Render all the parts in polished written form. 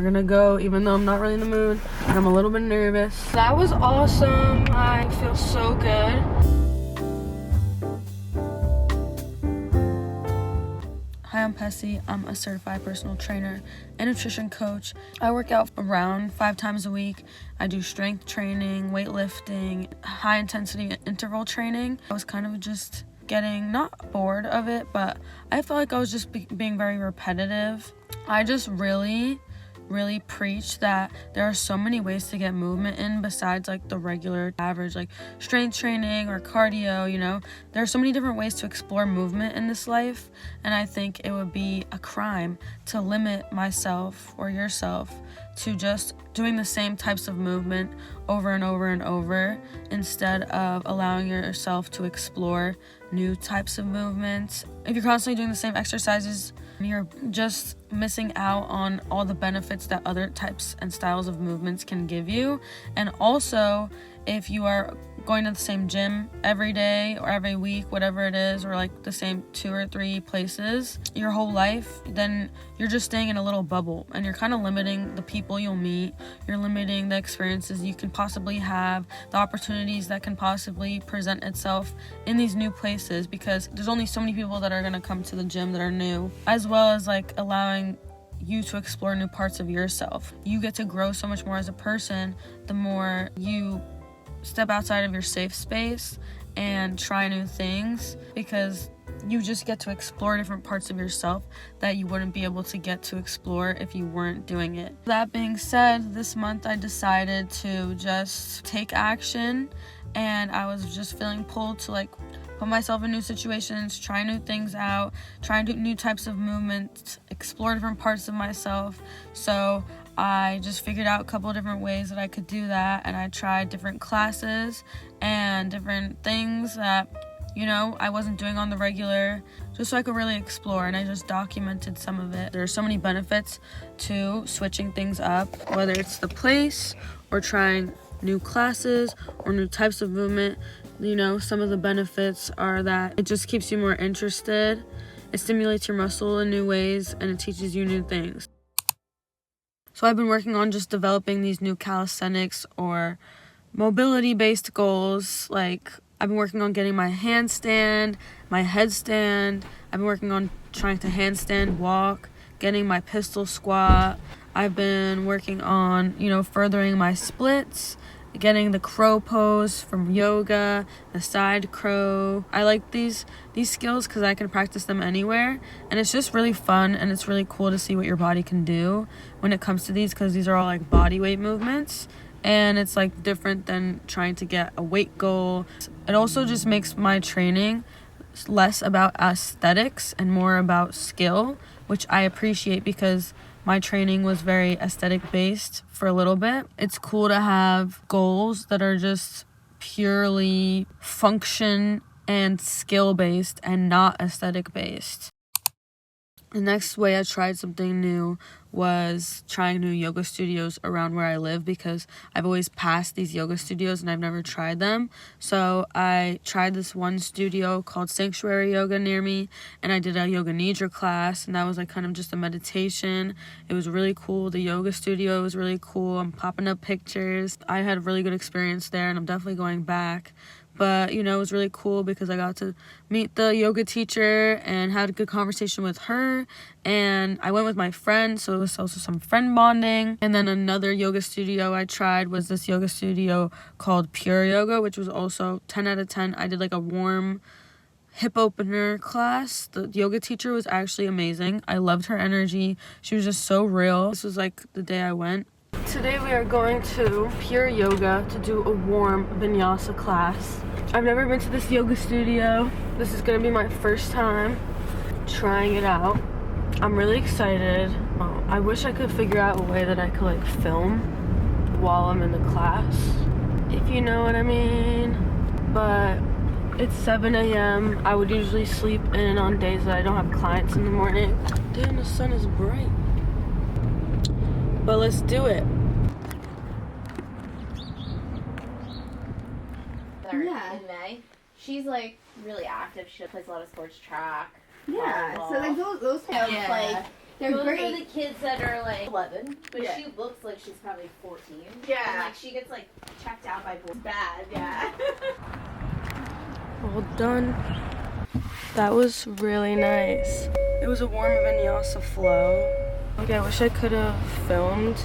we're gonna go, even though I'm not really in the mood and I'm a little bit nervous. That was awesome. I feel so good. Hi, I'm Pessy. I'm a certified personal trainer and nutrition coach. I work out around 5 times a week. I do strength training, weightlifting, high intensity interval training. I was kind of just getting not bored of it, but I felt like I was just being very repetitive. I just really preach that there are so many ways to get movement in besides like the regular average like strength training or cardio, you know. There are so many different ways to explore movement in this life, and I think it would be a crime to limit myself or yourself to just doing the same types of movement over and over and over instead of allowing yourself to explore new types of movements. If you're constantly doing the same exercises, you're just missing out on all the benefits that other types and styles of movements can give you. And also, if you are going to the same gym every day or every week, whatever it is, or like the same 2 or 3 places your whole life, then you're just staying in a little bubble and you're kind of limiting the people you'll meet. You're limiting the experiences you can possibly have, the opportunities that can possibly present itself in these new places, because there's only so many people that are going to come to the gym that are new, as well as like allowing you to explore new parts of yourself. You get to grow so much more as a person the more you step outside of your safe space and try new things, because you just get to explore different parts of yourself that you wouldn't be able to get to explore if you weren't doing it. That being said, this month I decided to just take action, and I was just feeling pulled to like put myself in new situations, try new things out, try and do new types of movements, explore different parts of myself. So I just figured out a couple of different ways that I could do that, and I tried different classes and different things that, you know, I wasn't doing on the regular, just so I could really explore, and I just documented some of it. There are so many benefits to switching things up, whether it's the place or trying new classes or new types of movement. You know, some of the benefits are that it just keeps you more interested, it stimulates your muscle in new ways, and it teaches you new things. So I've been working on just developing these new calisthenics or mobility-based goals. Like, I've been working on getting my handstand, my headstand. I've been working on trying to handstand walk, getting my pistol squat. I've been working on, you know, furthering my splits, getting the crow pose from yoga, the side crow. I like these skills because I can practice them anywhere, and it's just really fun, and it's really cool to see what your body can do when it comes to these, because these are all like body weight movements, and it's like different than trying to get a weight goal. It also just makes my training less about aesthetics and more about skill, which I appreciate because my training was very aesthetic based for a little bit. It's cool to have goals that are just purely function and skill based and not aesthetic based. The next way I tried something new was trying new yoga studios around where I live, because I've always passed these yoga studios and I've never tried them. So I tried this one studio called Sanctuary Yoga near me, and I did a yoga nidra class, and that was like kind of just a meditation. It was really cool. The yoga studio was really cool. I'm popping up pictures. I had a really good experience there, and I'm definitely going back. But, you know, it was really cool because I got to meet the yoga teacher and had a good conversation with her. And I went with my friend, so it was also some friend bonding. And then another yoga studio I tried was this yoga studio called Pure Yoga, which was also 10 out of 10. I did like a warm hip opener class. The yoga teacher was actually amazing. I loved her energy. She was just so real. This was like the day I went. Today we are going to Pure Yoga to do a warm vinyasa class. I've never been to this yoga studio. This is going to be my first time trying it out. I'm really excited. I wish I could figure out a way that I could like film while I'm in the class, if you know what I mean. But it's 7 a.m. I would usually sleep in on days that I don't have clients in the morning. Damn, the sun is bright. But let's do it. Yeah. In May. She's like really active. She plays a lot of sports track. Yeah. volleyball. So like those Like Those great. are the kids that are like 11, but Yeah. she looks like she's probably 14. Yeah. And like she gets like checked out by boys. Bad, yeah. All done. That was really nice. It was a warm vinyasa flow. Okay, I wish I could have filmed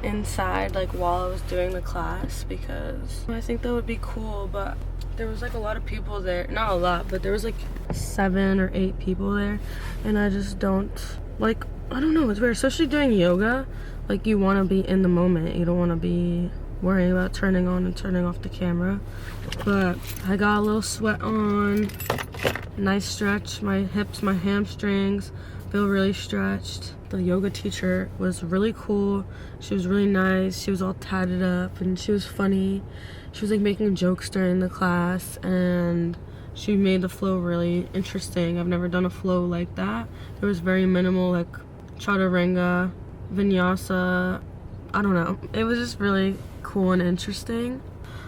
inside like while I was doing the class because I think that would be cool, but there was like a lot of people there. Not a lot, but there was like 7 or 8 people there, and I just don't like, I don't know, it's weird, especially doing yoga. Like you want to be in the moment. You don't want to be worrying about turning on and turning off the camera. But I got a little sweat on. Nice stretch. My hips, my hamstrings feel really stretched. The yoga teacher was really cool. She was really nice. She was all tatted up and she was funny. She was like making jokes during the class and she made the flow really interesting. I've never done a flow like that. There was very minimal like chaturanga, vinyasa. I don't know. It was just really cool and interesting.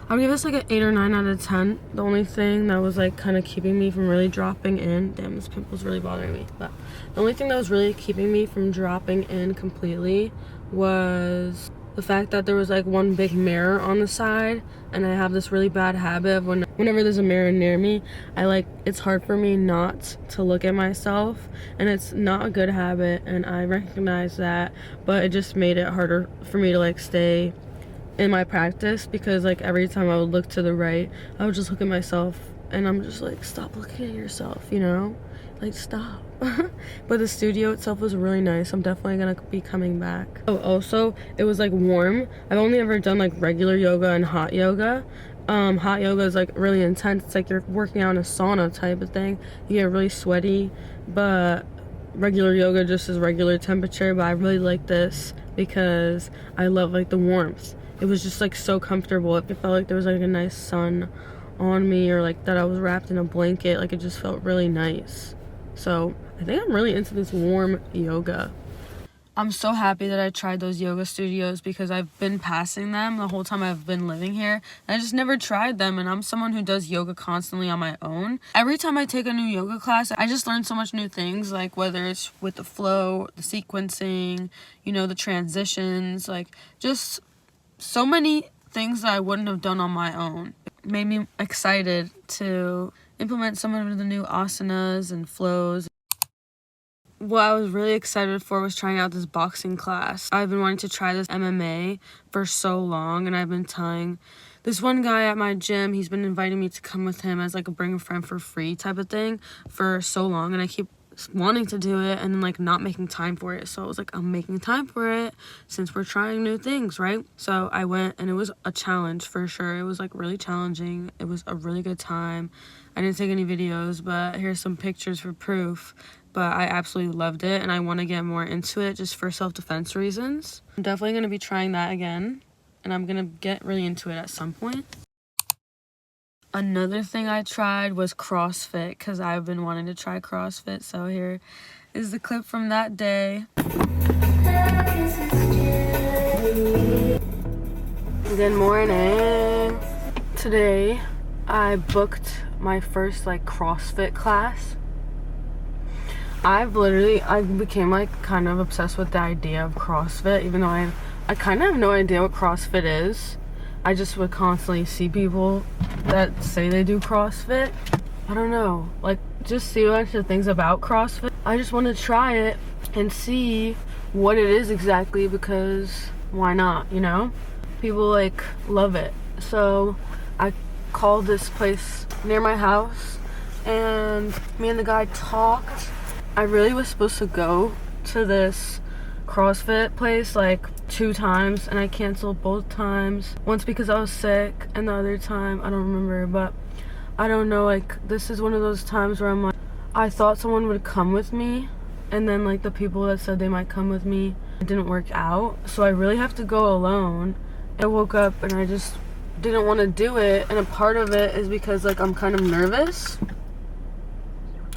I would give this like an 8 or 9 out of 10. The only thing that was like kind of keeping me from really dropping in, damn, this pimple's really bothering me, but the only thing that was really keeping me from dropping in completely was the fact that there was like one big mirror on the side, and I have this really bad habit of whenever there's a mirror near me, it's hard for me not to look at myself, and it's not a good habit, and I recognize that, but it just made it harder for me to like stay in my practice because like every time I would look to the right, I would just look at myself and I'm just like, stop looking at yourself, you know, like stop. But the studio itself was really nice. I'm definitely gonna be coming back. Oh, also it was like warm. I've only ever done like regular yoga and hot yoga. Hot yoga is like really intense. It's like you're working out in a sauna type of thing. You get really sweaty, but regular yoga just is regular temperature. But I really like this because I love like the warmth. It was just like so comfortable. It felt like there was like a nice sun on me, or like that I was wrapped in a blanket. Like it just felt really nice. So I think I'm really into this warm yoga. I'm so happy that I tried those yoga studios because I've been passing them the whole time I've been living here. And I just never tried them, and I'm someone who does yoga constantly on my own. Every time I take a new yoga class, I just learn so much new things, like whether it's with the flow, the sequencing, you know, the transitions, like just so many things that I wouldn't have done on my own. It made me excited to implement some of the new asanas and flows. What I was really excited for was trying out this boxing class. I've been wanting to try this MMA for so long, and I've been telling this one guy at my gym, he's been inviting me to come with him as like a bring a friend for free type of thing for so long, and I keep wanting to do it and then like not making time for it. So I was like, I'm making time for it since we're trying new things, right? So I went, and it was a challenge for sure. It was like really challenging. It was a really good time. I didn't take any videos, but here's some pictures for proof. But I absolutely loved it, and I want to get more into it just for self-defense reasons. I'm definitely going to be trying that again, and I'm going to get really into it at some point. Another thing I tried was CrossFit because I've been wanting to try CrossFit. So here is the clip from that day. Good morning. Today I booked my first like CrossFit class. I became like kind of obsessed with the idea of CrossFit, even though I kind of have no idea what CrossFit is. I just would constantly see people that say they do CrossFit. I don't know, like just see a bunch of things about CrossFit. I just want to try it and see what it is exactly, because why not, you know? People like love it. So I called this place near my house and me and the guy talked. I really was supposed to go to this CrossFit place like 2 times, and I canceled both times. Once because I was sick, and the other time I don't remember, but I don't know, like this is one of those times where I'm like, I thought someone would come with me, and then like the people that said they might come with me, it didn't work out, so I really have to go alone. I woke up and I just didn't want to do it, and a part of it is because like I'm kind of nervous.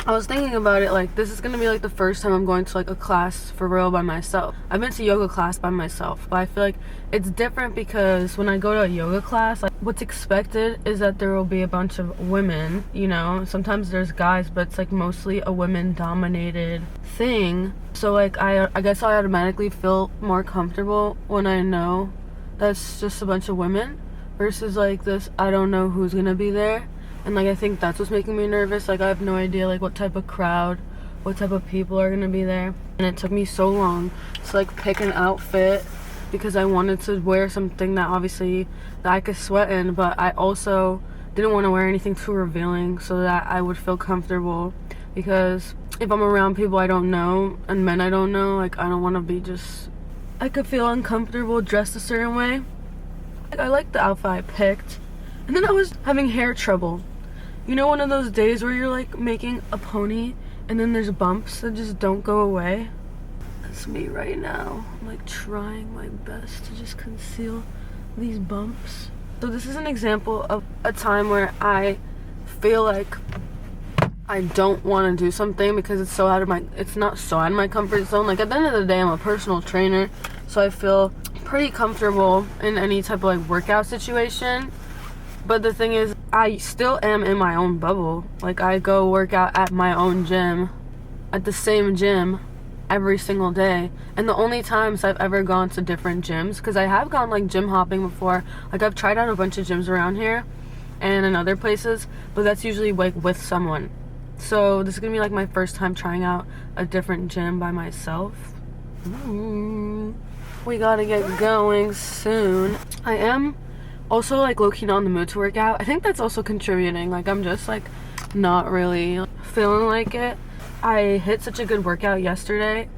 I was thinking about it, like, this is gonna be like the first time I'm going to like a class for real by myself. I've been to yoga class by myself, but I feel like it's different because when I go to a yoga class, like, what's expected is that there will be a bunch of women, you know. Sometimes there's guys, but it's like mostly a women dominated thing. So like I guess I automatically feel more comfortable when I know that's just a bunch of women versus like this I don't know who's gonna be there. And like I think that's what's making me nervous. Like I have no idea like what type of crowd, what type of people are gonna be there. And it took me so long to like pick an outfit because I wanted to wear something that obviously that I could sweat in, but I also didn't want to wear anything too revealing so that I would feel comfortable, because if I'm around people I don't know and men I don't know, like I don't want to be just, I could feel uncomfortable dressed a certain way. Like, I liked the outfit I picked, and then I was having hair trouble. You know, one of those days where you're like making a pony and then there's bumps that just don't go away? That's me right now. I'm like trying my best to just conceal these bumps. So this is an example of a time where I feel like I don't want to do something because it's so out of my, it's not so out of my comfort zone. Like at the end of the day, I'm a personal trainer, so I feel pretty comfortable in any type of like workout situation. But the thing is, I still am in my own bubble. Like I go work out at my own gym, at the same gym every single day. And the only times I've ever gone to different gyms, because I have gone like gym hopping before. Like I've tried out a bunch of gyms around here and in other places, but that's usually like with someone. So this is gonna be like my first time trying out a different gym by myself. We gotta get going soon. I am also like low-key not in the mood to work out. I think that's also contributing. Like I'm just like not really feeling like it. I hit such a good workout yesterday.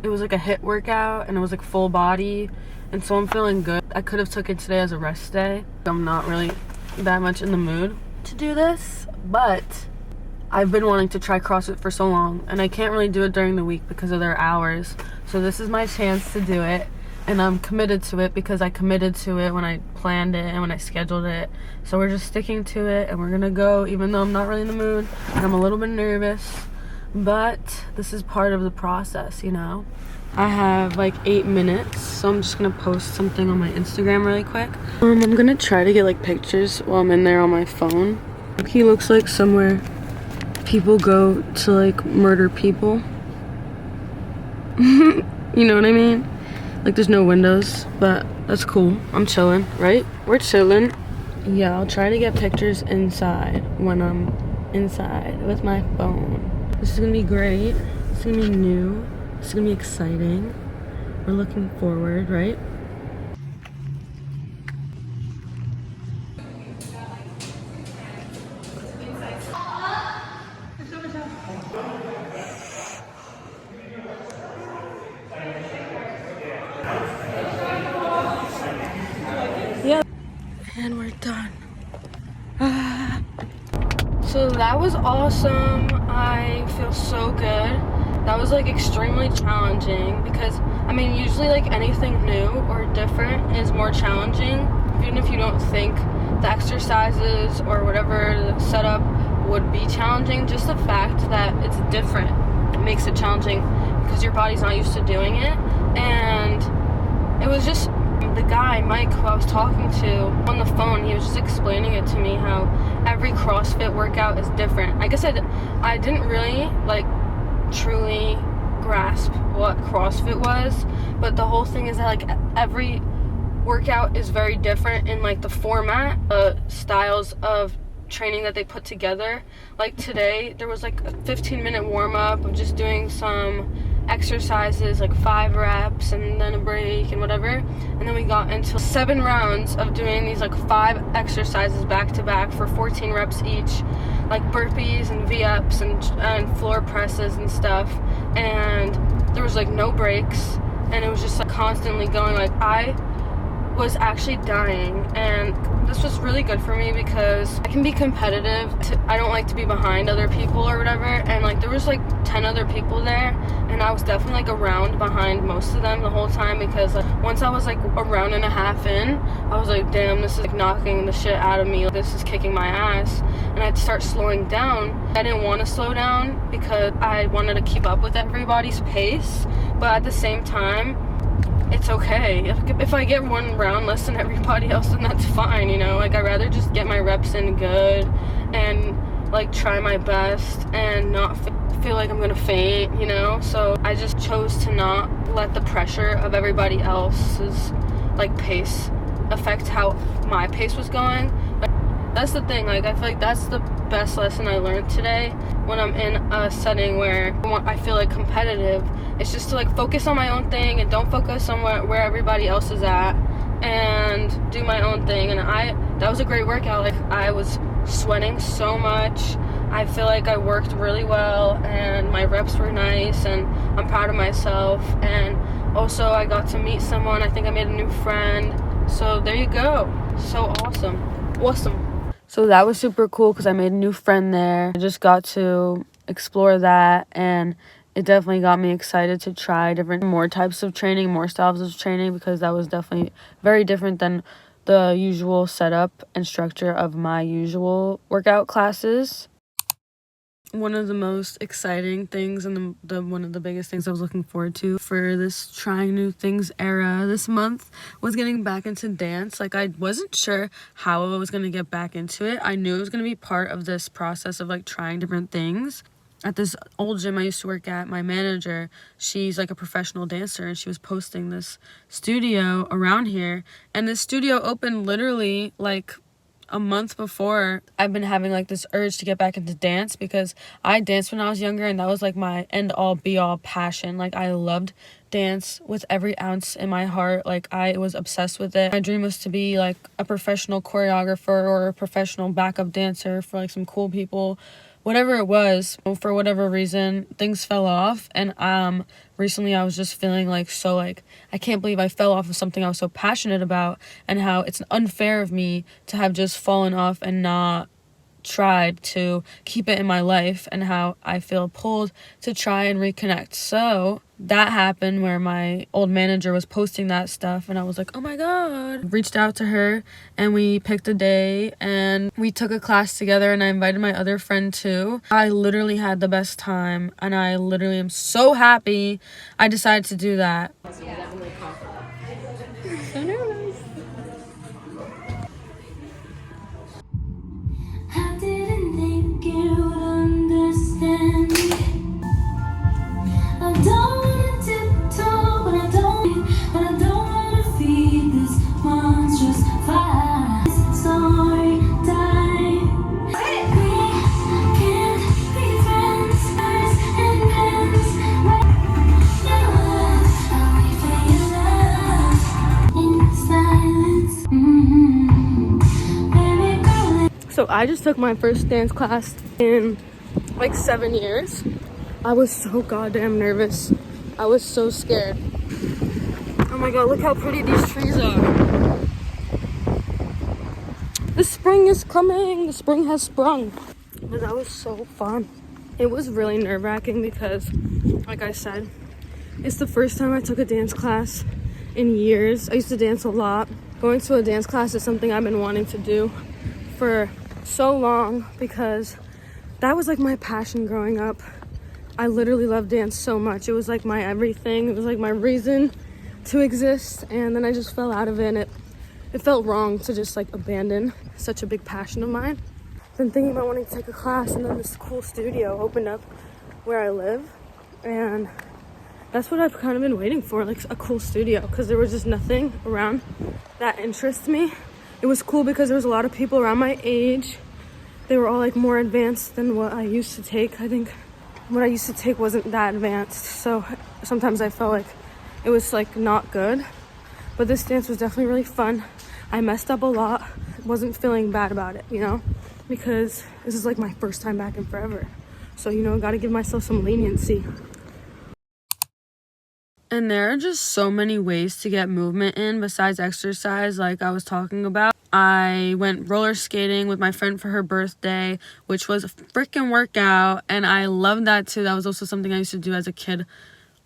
It was like a HIIT workout and it was like full body, and so I'm feeling good. I could have took it today as a rest day. I'm not really that much in the mood to do this, but I've been wanting to try CrossFit for so long, and I can't really do it during the week because of their hours. So this is my chance to do it, and I'm committed to it because I committed to it when I planned it and when I scheduled it. So we're just sticking to it, and we're gonna go even though I'm not really in the mood and I'm a little bit nervous. But this is part of the process, you know. I have like 8 minutes, so I'm just gonna post something on my Instagram really quick. I'm gonna try to get like pictures while I'm in there on my phone. He looks like somewhere people go to like murder people. You know what I mean? Like there's no windows, but that's cool. I'm chilling, right? We're chilling. Yeah, I'll try to get pictures inside when I'm inside with my phone. This is gonna be great. It's gonna be new. It's gonna be exciting. We're looking forward, right? Yeah. And we're done. So that was awesome. I feel so good. That was like extremely challenging because I mean usually like anything new or different is more challenging, even if you don't think the exercises or whatever the setup would be challenging. Just the fact that it's different makes it challenging because your body's not used to doing it. And it was just the guy Mike who I was talking to on the phone, he was just explaining it to me how every CrossFit workout is different. I guess I didn't really like truly grasp what CrossFit was, but the whole thing is that like every workout is very different in like the format, styles of training that they put together. Like today there was like a 15-minute warm-up of just doing some exercises, like 5 reps and then a break and whatever, and then we got into 7 rounds of doing these like 5 exercises back to back for 14 reps each, like burpees and V-ups and floor presses and stuff, and there was like no breaks, and it was just like constantly going. Like I was actually dying, and this was really good for me because I can be competitive. I don't like to be behind other people or whatever, and like there was like 10 other people there, and I was definitely like a round behind most of them the whole time, because like once I was like a round and a half in, I was like, damn, this is like knocking the shit out of me, this is kicking my ass, and I had to start slowing down. I didn't want to slow down because I wanted to keep up with everybody's pace, but at the same time, it's okay. If I get one round less than everybody else, then that's fine, you know? Like, I'd rather just get my reps in good and, like, try my best and not feel like I'm gonna faint, you know? So I just chose to not let the pressure of everybody else's, like, pace affect how my pace was going. That's the thing, like, I feel like that's the best lesson I learned today when I'm in a setting where I feel like competitive. It's just to like focus on my own thing and don't focus on where everybody else is at, and do my own thing. And that was a great workout. Like, I was sweating so much. I feel like I worked really well, and my reps were nice, and I'm proud of myself. And also I got to meet someone. I think I made a new friend. So there you go. So awesome. So that was super cool because I made a new friend there. I just got to explore that, and it definitely got me excited to try more types of training, more styles of training, because that was definitely very different than the usual setup and structure of my usual workout classes. One of the most exciting things and one of the biggest things I was looking forward to for this trying new things era this month was getting back into dance. Like, I wasn't sure how I was going to get back into it. I knew it was going to be part of this process of like trying different things. At this old gym I used to work at, my manager, she's like a professional dancer, and she was posting this studio around here, and this studio opened literally like a month before. I've been having like this urge to get back into dance because I danced when I was younger, and that was like my end all be all passion. Like, I loved dance with every ounce in my heart. Like, I was obsessed with it. My dream was to be like a professional choreographer or a professional backup dancer for like some cool people. Whatever it was, for whatever reason, things fell off, and recently I was just feeling like so like I can't believe I fell off of something I was so passionate about, and how it's unfair of me to have just fallen off and not tried to keep it in my life, and how I feel pulled to try and reconnect. So that happened where my old manager was posting that stuff, and I was like, oh my god. Reached out to her, and we picked a day, and we took a class together, and I invited my other friend too. I literally had the best time, and I literally am so happy I decided to do that. So nervous. I didn't think you would understand me. I don't wanna tiptoe, but I don't wanna feed this monstrous fire. Story time. We can't be friends, and friends. Your words, I wait for your love in silence. Baby girl. So I just took my first dance class in like 7 years. I was so goddamn nervous. I was so scared. Oh my god, look how pretty these trees are. The spring is coming. The spring has sprung. But that was so fun. It was really nerve-wracking because, like I said, it's the first time I took a dance class in years. I used to dance a lot. Going to a dance class is something I've been wanting to do for so long because that was like my passion growing up. I literally loved dance so much. It was like my everything. It was like my reason to exist, and then I just fell out of it, and it felt wrong to just like abandon such a big passion of mine. Been thinking about wanting to take a class, and then this cool studio opened up where I live, and that's what I've kind of been waiting for, like a cool studio, because there was just nothing around that interests me. It was cool because there was a lot of people around my age. They were all like more advanced than what I used to take. I think what I used to take wasn't that advanced, so sometimes I felt like it was like not good. But this dance was definitely really fun. I messed up a lot. Wasn't feeling bad about it, you know, because this is like my first time back in forever. So, you know, gotta give myself some leniency. And there are just so many ways to get movement in besides exercise, like I was talking about. I went roller skating with my friend for her birthday, which was a freaking workout, and I loved that too. That was also something I used to do as a kid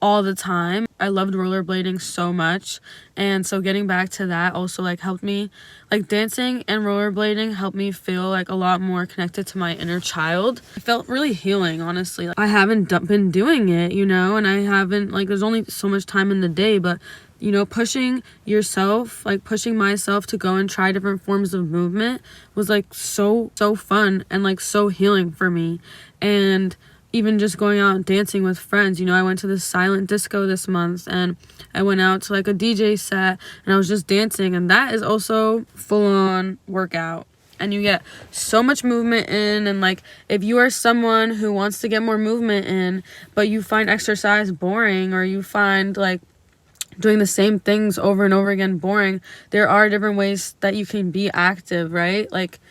all the time. I loved rollerblading so much, and so getting back to that also like helped me, like dancing and rollerblading helped me feel like a lot more connected to my inner child. It felt really healing, honestly. I haven't been doing it, you know, and I haven't, like, there's only so much time in the day, but you know, pushing yourself, like pushing myself to go and try different forms of movement was like so fun and like so healing for me. And even just going out and dancing with friends, you know, I went to this silent disco this month, and I went out to like a DJ set, and I was just dancing, and that is also full-on workout. And you get so much movement in, and like if you are someone who wants to get more movement in, but you find exercise boring, or you find like doing the same things over and over again boring, there are different ways that you can be active, right? Like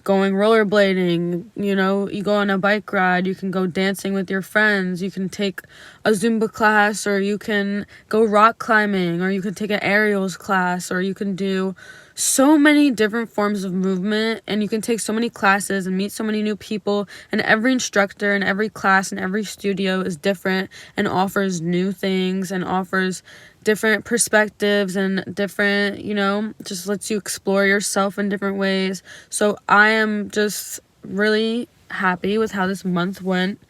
going rollerblading, you know, you go on a bike ride, you can go dancing with your friends, you can take a Zumba class, or you can go rock climbing, or you can take an aerials class, or you can do so many different forms of movement, and you can take so many classes and meet so many new people, and every instructor and every class and every studio is different and offers new things and offers different perspectives and different, you know, just lets you explore yourself in different ways. So I am just really happy with how this month went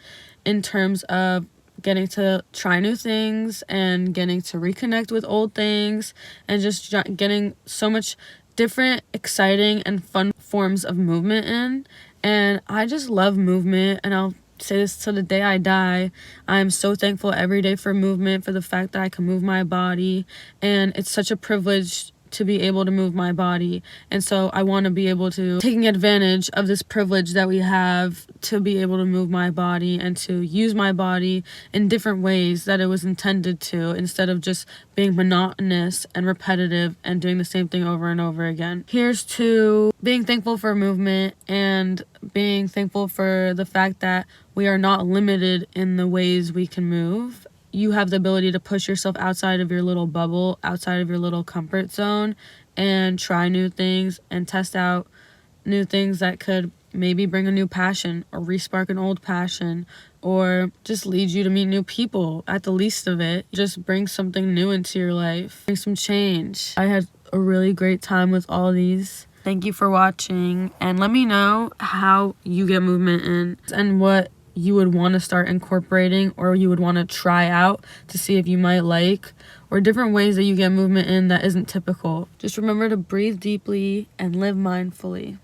in terms of getting to try new things and getting to reconnect with old things and just getting so much different, exciting, and fun forms of movement in. And I just love movement, and I'll say this till the day I die. I'm so thankful every day for movement, for the fact that I can move my body, and it's such a privilege to be able to move my body. And so I want to be able to taking advantage of this privilege that we have to be able to move my body and to use my body in different ways that it was intended to, instead of just being monotonous and repetitive and doing the same thing over and over again. Here's to being thankful for movement and being thankful for the fact that we are not limited in the ways we can move. You have the ability to push yourself outside of your little bubble, outside of your little comfort zone, and try new things and test out new things that could maybe bring a new passion or respark an old passion, or just lead you to meet new people. At the least of it, just bring something new into your life, bring some change. I had a really great time with all these. Thank you for watching, and let me know how you get movement in and what you would want to start incorporating, or you would want to try out to see if you might like, or different ways that you get movement in that isn't typical. Just remember to breathe deeply and live mindfully.